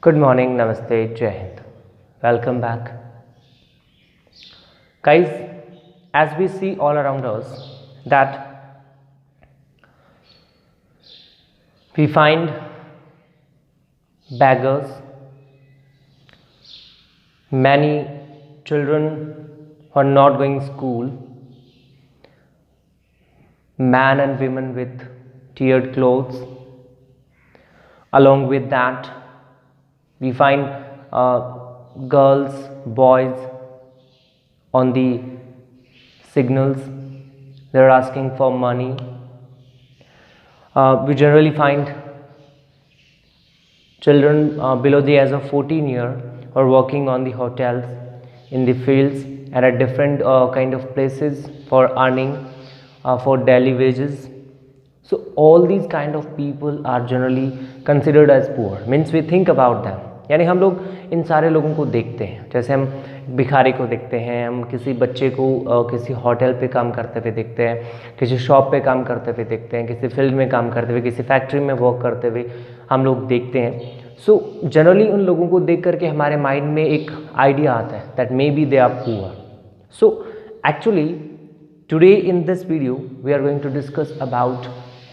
Good morning, Namaste, Jai Hind. Welcome back. Guys, as we see all around us that we find beggars, many children who are not going school, men and women with teared clothes. Along with that, we find girls, boys on the signals. They're asking for money. We generally find children below the age of 14 years are working on the hotels, in the fields, and at different kind of places for earning for daily wages. So all these kind of people are generally considered as poor. Means we think about them. यानी हम लोग इन सारे लोगों को देखते हैं, जैसे हम भिखारी को देखते हैं, हम किसी बच्चे को किसी होटल पे काम करते हुए देखते हैं, किसी शॉप पे काम करते हुए देखते हैं, किसी फील्ड में काम करते हुए, किसी फैक्ट्री में वर्क करते हुए हम लोग देखते हैं. सो जनरली उन लोगों को देख करके हमारे माइंड में एक आइडिया आता है that may be they are poor. So actually today in this video we are going to discuss about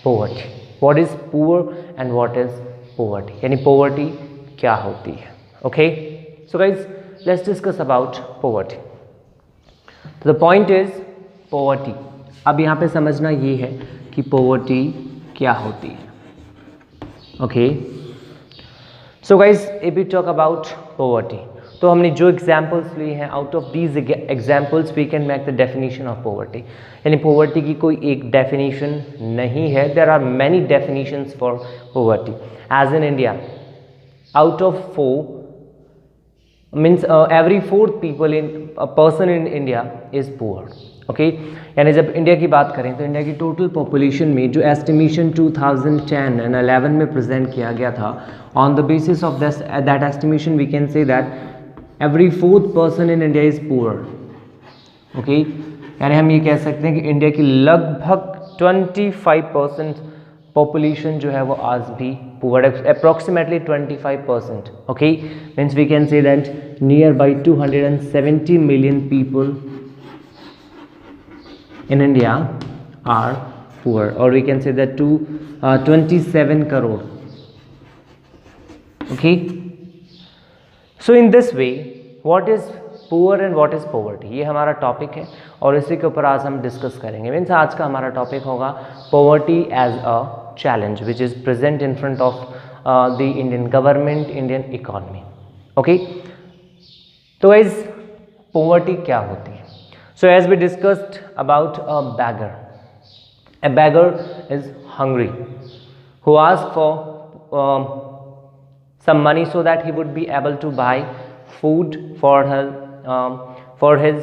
poverty. What is poor and what is poverty? यानी poverty क्या होती है? Okay? So guys, let's discuss about poverty. So the point is poverty. अब यहाँ पे समझना ये है कि poverty क्या होती है. Okay? So guys, if we talk about poverty, तो हमने जो एग्जाम्पल्स लिए हैं, out of these examples we can make the definition of poverty. यानी पॉवर्टी की कोई एक डेफिनेशन नहीं है, there are many definitions for poverty. As in India, out of 4 means every 4th people in person in India is poor. Okay, यानी जब India की बात करें तो इंडिया की टोटल पॉपुलेशन में जो एस्टिमेशन 2010 एंड 11 में प्रेजेंट किया गया था, on the basis of that estimation we can say that every 4th person in India is poor. Okay, यानी हम ये कह सकते हैं कि इंडिया की लगभग 25% पॉपुलेशन जो है वो आज भी पुअर है, approximately 25%. Okay, means we can say that near by 270 million people in India are poor, or we can say that 27 crore. Okay, so in this way what is poor and what is poverty, ये हमारा topic है और इसी के ऊपर आज हम discuss करेंगे. मीन्स आज का हमारा टॉपिक होगा poverty as a challenge which is present in front of the Indian government, Indian economy. Okay, तो guys poverty क्या होती है? So as we discussed about a beggar is hungry who asks for some money so that he would be able to buy food for his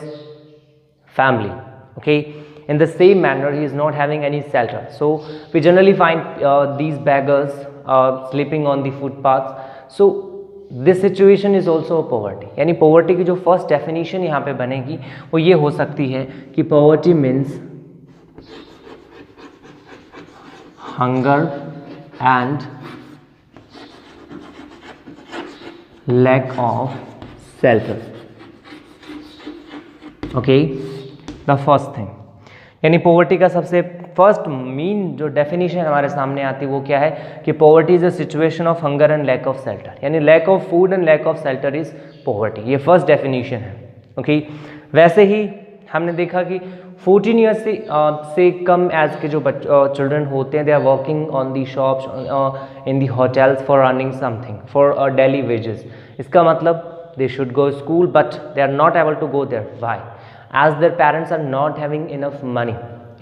family. Okay, in the same manner he is not having any shelter, so we generally find these beggars sleeping on the footpaths. So this situation is also a poverty. यानी poverty की जो first definition यहाँ पे बनेगी वो ये हो सकती है कि poverty means hunger and lack of shelter. Okay, the first thing. यानी पॉवर्टी का सबसे फर्स्ट मीन जो डेफिनेशन हमारे सामने आती है वो क्या है कि poverty is a situation of hunger and lack of shelter. यानी lack of food and lack of shelter is poverty. ये फर्स्ट डेफिनेशन है. ओके, वैसे ही हमने देखा कि 14 ईयर्स से कम एज के जो चिल्ड्रन होते हैं they are working on the shops in the hotels for earning something for daily wages. इसका मतलब they should go school but they are not able to go there. Why? As their parents are not having enough money,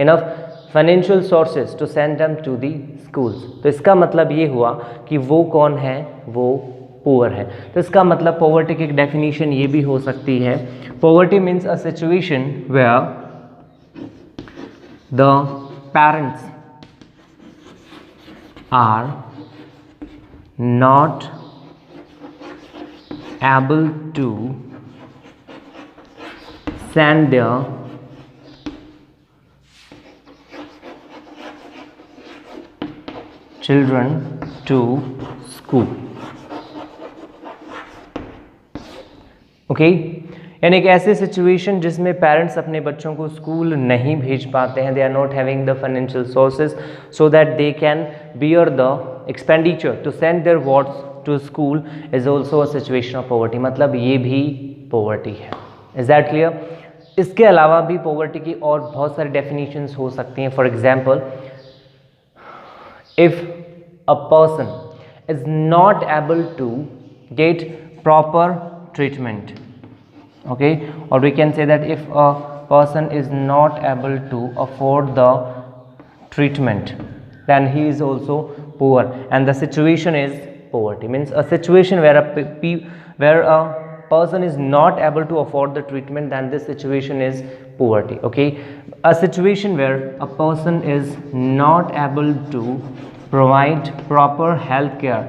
enough financial sources to send them to the schools. तो इसका मतलब ये हुआ कि वो कौन है, वो पुअर है. तो इसका मतलब पॉवर्टी की एक डेफिनेशन ये भी हो सकती है, poverty means a situation where the parents are not able to send their children to school. Okay यानी एक ऐसी सिचुएशन जिसमें पेरेंट्स अपने बच्चों को स्कूल नहीं भेज पाते हैं, they are not having the financial sources so that they can bear the expenditure to send their words to school is also a situation of poverty, मतलब ये भी पॉवर्टी है। Is that clear? इसके अलावा भी पॉवर्टी की और बहुत सारी डेफिनेशंस हो सकती हैं। For example, if a person is not able to get proper treatment, okay, or we can say that if a person is not able to afford the treatment then he is also poor, and the situation is poverty. Means a situation where a person is not able to afford the treatment, then this situation is poverty. Okay, a situation where a person is not able to provide proper health care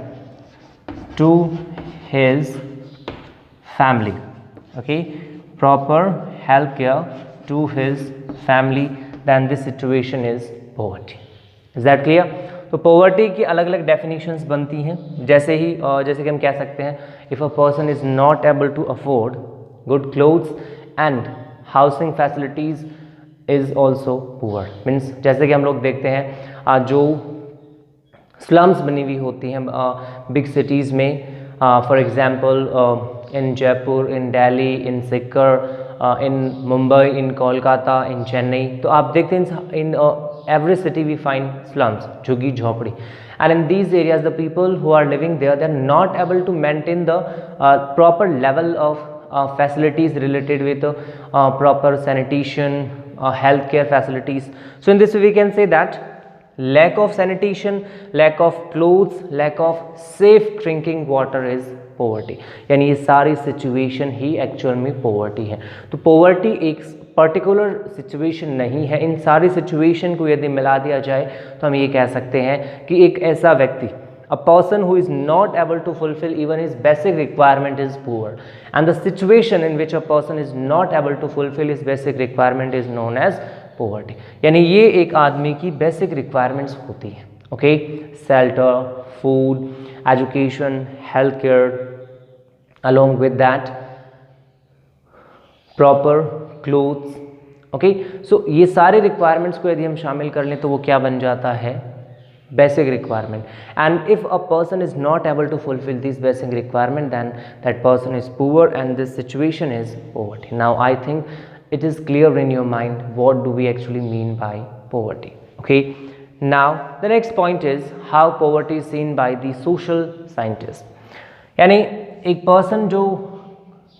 to his family, okay, proper health care to his family, then this situation is poverty. Is that clear? तो poverty की अलग अलग definitions बनती हैं, जैसे कि हम कह सकते हैं if a person is not able to afford good clothes and housing facilities is also poor. Means जैसे कि हम लोग देखते हैं जो स्लम्स बनी हुई होती हैं बिग सिटीज़ में, for example in Jaipur, in Delhi, in Sikar, in Mumbai, in Kolkata, in Chennai, तो आप देखते हैं in every city we find slums, झुग्गी झोपड़ी, and in these areas the people who are living there, they are not able to maintain the proper level of facilities related with proper sanitation, healthcare facilities. So in this way we can say that lack of sanitation, lack of clothes, lack of safe drinking water is poverty. यानी ये सारी situation ही actual में poverty है। तो poverty एक particular situation नहीं है, इन सारी सिचुएशन को यदि मिला दिया जाए तो हम ये कह सकते हैं कि एक ऐसा व्यक्ति, a person who is not able to fulfill even his basic requirement is poor, and the situation in which a person is not able to fulfill his basic requirement is known as poverty. यानी ये एक आदमी की basic requirements होती हैं, okay, shelter, food, education, health care, along with that proper clothes, okay. So ये सारे requirements को यदि हम शामिल कर लें तो वो क्या बन जाता है? basic requirement. And if a person is not able to fulfill these basic requirement, then that person is poor, and this situation is poverty. Now I think it is clear in your mind what do we actually mean by poverty. Okay, now the next point is how poverty is seen by the social scientist. यानी एक person जो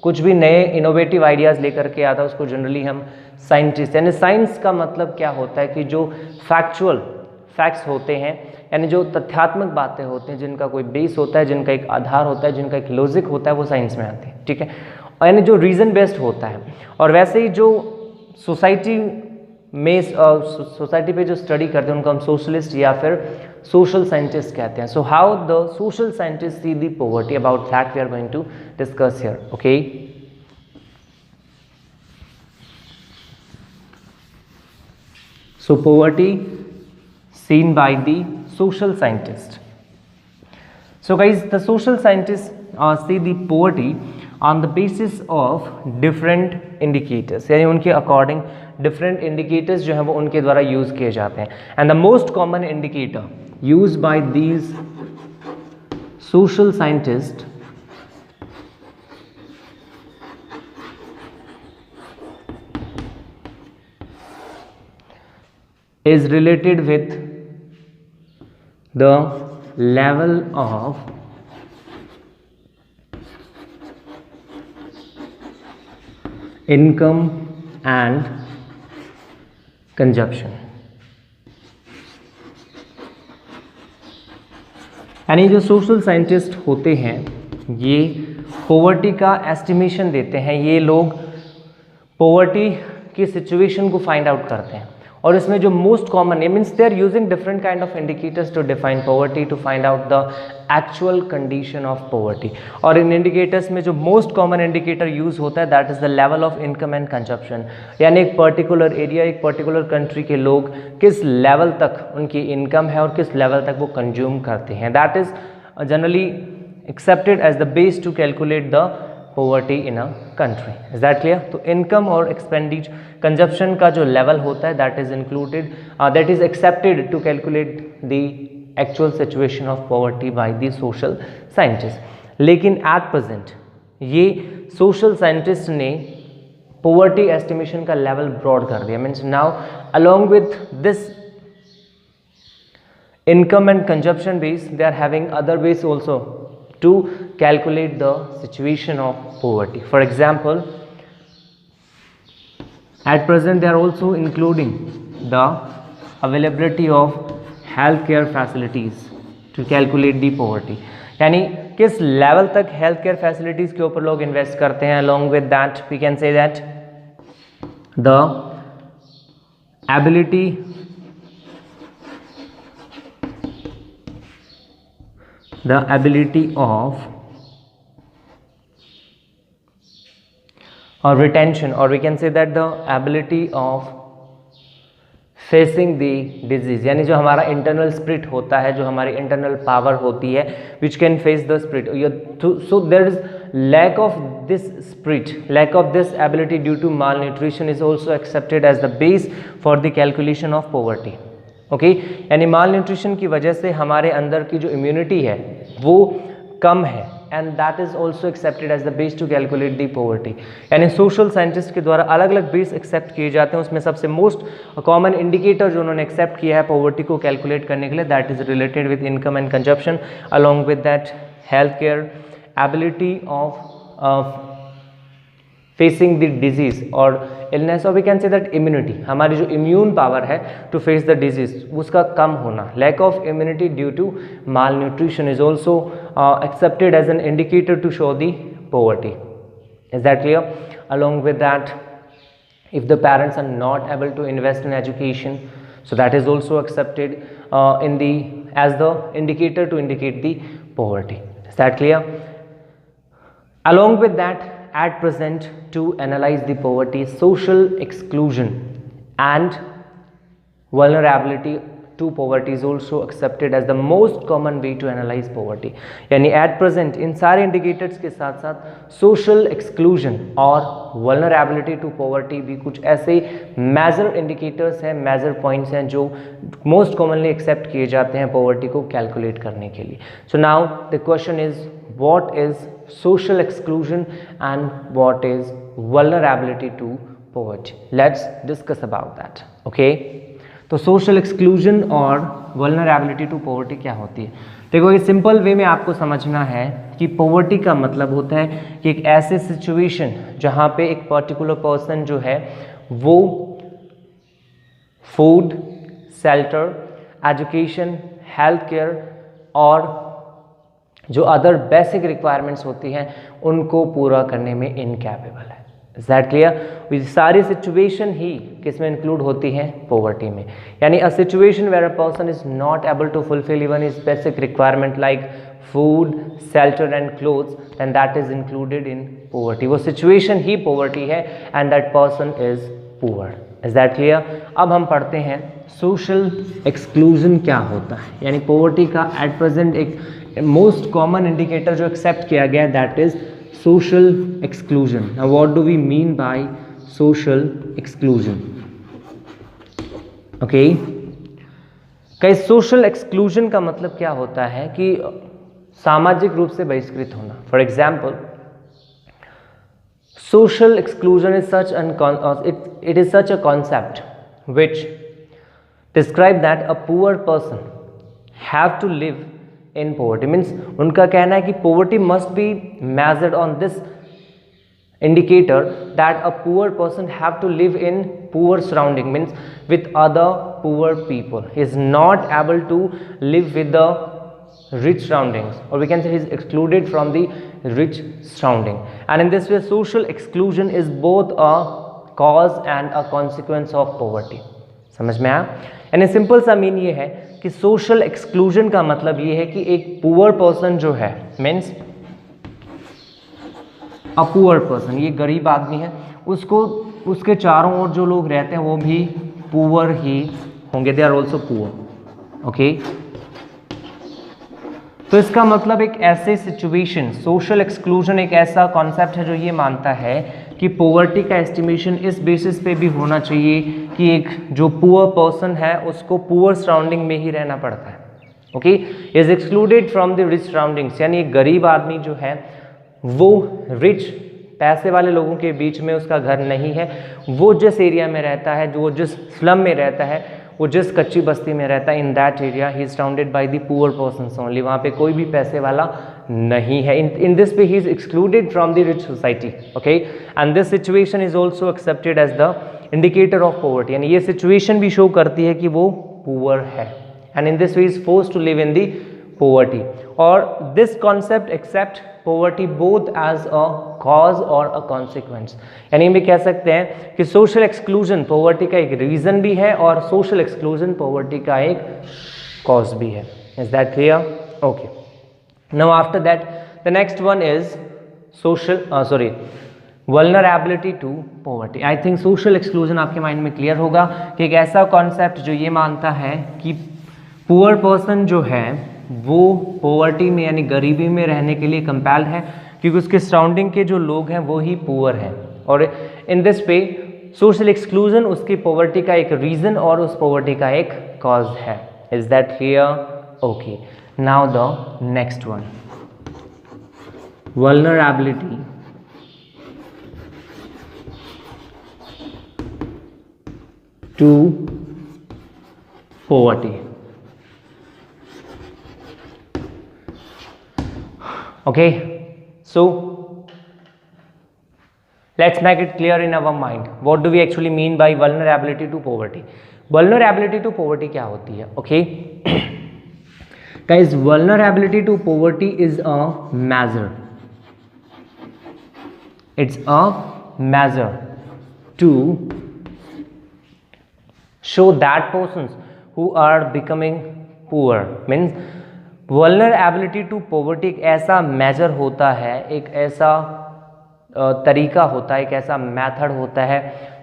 कुछ भी नए innovative ideas लेकर के आता है उसको जनरली हम साइंटिस्ट, यानी साइंस का मतलब क्या होता है कि जो फैक्ट्स होते हैं, यानी जो तथ्यात्मक बातें होती हैं, जिनका कोई बेस होता है, जिनका एक आधार होता है, जिनका एक लॉजिक होता है, वो साइंस में आते हैं, ठीक है, यानी जो रीज़न बेस्ड होता है। और वैसे ही जो सोसाइटी पे जो स्टडी करते हैं उनको हम सोशलिस्ट या फिर सोशल साइंटिस्ट कहते हैं। So how the social scientist see the poverty, about that we are going to discuss here, okay. So poverty seen by the social scientist. So guys, the social scientists see the poverty on the basis of different indicators, यानी उनके according different indicators जो हैं वो उनके द्वारा use किए जाते हैं। And the most common indicator used by these social scientists is related with the level of income and consumption। यानी जो सोशल साइंटिस्ट होते हैं ये पॉवर्टी का एस्टिमेशन देते हैं, ये लोग पॉवर्टी की सिचुएशन को फाइंड आउट करते हैं, और इसमें जो मोस्ट कॉमन है, means they are using different kind of indicators to define poverty, to find out the actual condition of poverty. और इन इंडिकेटर्स में जो मोस्ट कॉमन इंडिकेटर यूज होता है that is the level of income and consumption, यानी एक particular area, एक particular country के लोग किस लेवल तक उनकी इनकम है और किस लेवल तक वो कंज्यूम करते हैं। That is generally accepted as the base to calculate the poverty in a country. Is that clear? तो income और expenditure consumption का जो level होता है that is included that is accepted to calculate the actual situation of poverty by the social scientists. लेकिन at present ये social scientists ने poverty estimation का level broad कर दिया. Means now along with this income and consumption base they are having other ways also to calculate the situation of poverty. For example, at present they are also including the availability of healthcare facilities to calculate the poverty. यानी किस level तक health care facilities के ऊपर लोग invest करते हैं. along with that we can say that the ability of or retention, or we can say that the ability of facing the disease. यानी जो हमारा internal spirit होता है, जो हमारी internal power होती है which can face the spirit. So there is lack of this spirit, lack of this ability due to malnutrition is also accepted as the base for the calculation of poverty. Okay यानी माल nutrition की वजह से हमारे अंदर की जो immunity है वो कम है and that is also accepted as the base to calculate the poverty. यानी सोशल साइंटिस्ट के द्वारा अलग अलग बेस एक्सेप्ट किए जाते हैं. उसमें सबसे मोस्ट कॉमन इंडिकेटर जो उन्होंने एक्सेप्ट किया है पॉवर्टी को कैलकुलेट करने के लिए that is related with income and consumption along with that health care ability of facing the disease और इलनेस और we can say that immunity हमारी जो इम्यून पावर है टू फेस द डिजीज उसका कम होना. Lack of immunity due to malnutrition is also accepted as an indicator to show the poverty. Is that clear? Along with that if the parents are not able to invest in education, so that is also accepted as the indicator to indicate the poverty. Is that clear? Along with that, at present, to analyze the poverty, social exclusion and vulnerability to poverty is also accepted as the most common way to analyze poverty. यानी at present इन सारे indicators के साथ साथ social exclusion और vulnerability to poverty भी कुछ ऐसे major indicators हैं, major points हैं जो most commonly accept किए जाते हैं poverty को calculate करने के लिए. So now the question is, what is social exclusion and what is vulnerability to poverty? Let's discuss about that. Okay. तो सोशल एक्सक्लूजन और वल्नरेबिलिटी टू पॉवर्टी क्या होती है? देखो ये सिंपल वे में आपको समझना है कि पॉवर्टी का मतलब होता है कि एक ऐसे सिचुएशन जहाँ पे एक पर्टिकुलर पर्सन जो है वो food, shelter, education, health care और जो अदर बेसिक रिक्वायरमेंट्स होती हैं उनको पूरा करने में इनकैपेबल है. Is that clear? ये सारी सिचुएशन ही किसमें इंक्लूड होती हैं? पॉवर्टी में. यानी a situation where a person is not able to fulfil even his basic requirement like food, shelter and clothes, then that is included in poverty. वो situation ही poverty है and that person is poor. Is that clear? अब हम पढ़ते हैं social exclusion क्या होता है. यानी पॉवर्टी का एट प्रेजेंट एक मोस्ट कॉमन इंडिकेटर जो एक्सेप्ट किया गया that is social exclusion. Now what do we mean by social exclusion? Okay, कई social exclusion का मतलब क्या होता है कि सामाजिक रूप से बहिष्कृत होना. For example, social exclusion is it is such a concept which describe that a poor person have to live in poverty. Means उनका कहना है कि poverty must be measured on this indicator that a poor person have to live in poor surrounding, means with other poor people. He is not able to live with the rich surroundings, or we can say he is excluded from the rich surrounding. And in this way social exclusion is both a cause and a consequence of poverty. समझ में आया? यानी simple सा mean ये है कि social exclusion का मतलब ये है कि एक पुअर पर्सन जो है मीन्स अ पुअर पर्सन, ये गरीब आदमी है, उसको उसके चारों ओर जो लोग रहते हैं वो भी पुअर ही होंगे. They are also poor. Okay, तो इसका मतलब एक ऐसे सिचुएशन, सोशल एक्सक्लूजन एक ऐसा कॉन्सेप्ट है जो ये मानता है कि पोवर्टी का एस्टिमेशन इस बेसिस पे भी होना चाहिए कि एक जो पुअर पर्सन है उसको पुअर सराउंडिंग में ही रहना पड़ता है। Okay, is excluded from the rich surroundings, यानी एक गरीब आदमी जो है वो रिच पैसे वाले लोगों के बीच में उसका घर नहीं है, वो जिस एरिया में रहता है, जो जिस स्लम में रहता है, वो जिस कच्ची बस्ती में रहता है, in that area he is surrounded by the poor persons only, वहाँ पे कोई भी पैसे वाला नहीं है। In this pay he is excluded from the rich society. Okay, and this situation is also accepted as the indicator of poverty, यानी ये सिचुएशन भी शो करती है कि वो पुअर है, and in this way is forced to live in the poverty. और this concept accept poverty both as a cause और अ कॉन्सिक्वेंस, यानी हम कह सकते हैं कि सोशल एक्सक्लूजन पोवर्टी का एक रीजन भी है और सोशल एक्सक्लूजन पोवर्टी का एक कॉज भी है। Is that clear? Okay, now after that the next one is social vulnerability to poverty. I think social exclusion आपके माइंड में क्लियर होगा कि एक ऐसा कॉन्सेप्ट जो ये मानता है कि पुअर पर्सन जो है वो पोवर्टी में यानी गरीबी में रहने के लिए कंपेल्ड है क्योंकि उसके सराउंडिंग के जो लोग हैं वो ही पुअर हैं, और इन दिस पे सोशल एक्सक्लूजन उसकी पोवर्टी का एक रीजन और उस पोवर्टी का एक कॉज है। Is that clear? Okay, now the next one, vulnerability to poverty. Okay, so let's make it clear in our mind what do we actually mean by vulnerability to poverty. Vulnerability to poverty क्या होती है? Okay, guys, vulnerability to poverty is a measure. It's a measure to show that persons who are becoming poor, means vulnerability to poverty एक ऐसा measure होता है, एक ऐसा तरीका होता है, एक ऐसा मेथड होता है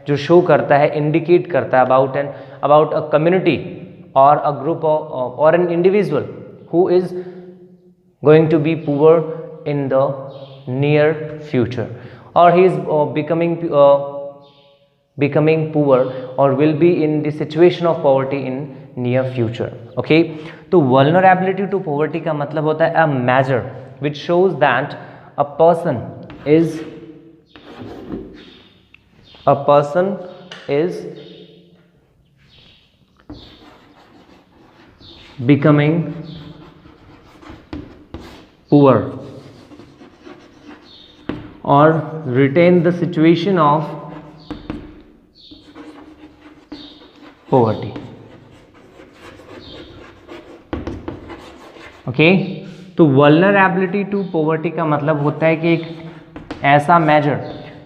जो शो करता है, इंडिकेट करता है about a community or a group or an individual who is going to be poor in the near future, or he is becoming poor or will be in the situation of poverty in near future. Okay, तो vulnerability to poverty का मतलब होता है a measure which shows that a person is becoming poor or retain the situation of poverty. Okay, तो vulnerability to poverty का मतलब होता है कि एक ऐसा मेजर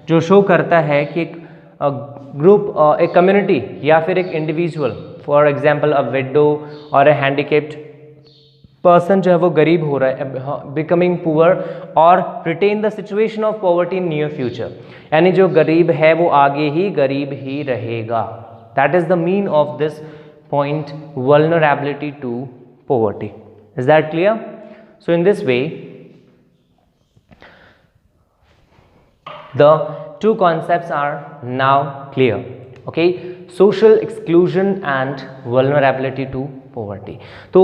जो शो करता है कि एक ग्रुप, एक कम्युनिटी या फिर एक individual, for example a window और अ हैंडीकेप्ड पर्सन जो है वो गरीब हो रहा है, बिकमिंग पुअर और retain the situation of poverty in near future, यानी जो गरीब है वो आगे ही गरीब ही रहेगा। That is the mean of this point, vulnerability to poverty. Is that clear? So in this way the two concepts are now clear. Okay, social exclusion and vulnerability to poverty. So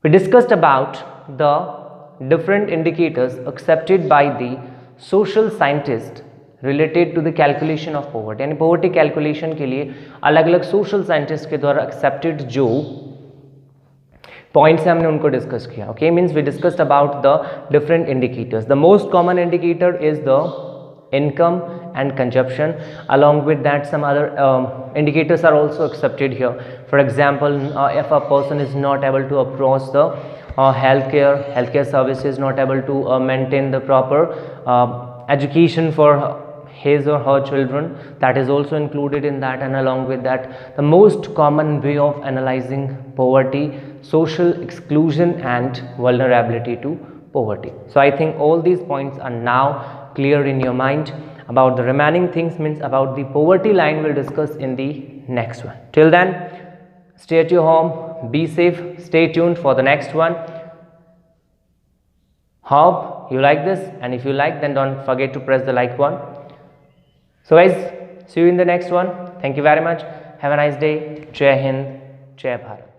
we discussed about the different indicators accepted by the social scientist related to the calculation of poverty, यानी poverty calculation के लिए अलग अलग social scientist के द्वारा accepted जो points है हमने उनको डिस्कस किया। Okay, means we discussed about the different indicators. The most common indicator is the income and consumption. Along with that, some other indicators are also accepted here. For example, if a person is not able to approach the healthcare services, not able to maintain the proper education for his or her children, that is also included in that. And along with that, the most common way of analyzing poverty, social exclusion and vulnerability to poverty. So I think all these points are now clear in your mind. About the remaining things, means about the poverty line, we'll discuss in the next one. Till then, stay at your home, be safe, stay tuned for the next one. Hope you like this, and if you like, then don't forget to press the like one. So guys, see you in the next one. Thank you very much. Have a nice day. Jai Hind, Jai Bharat.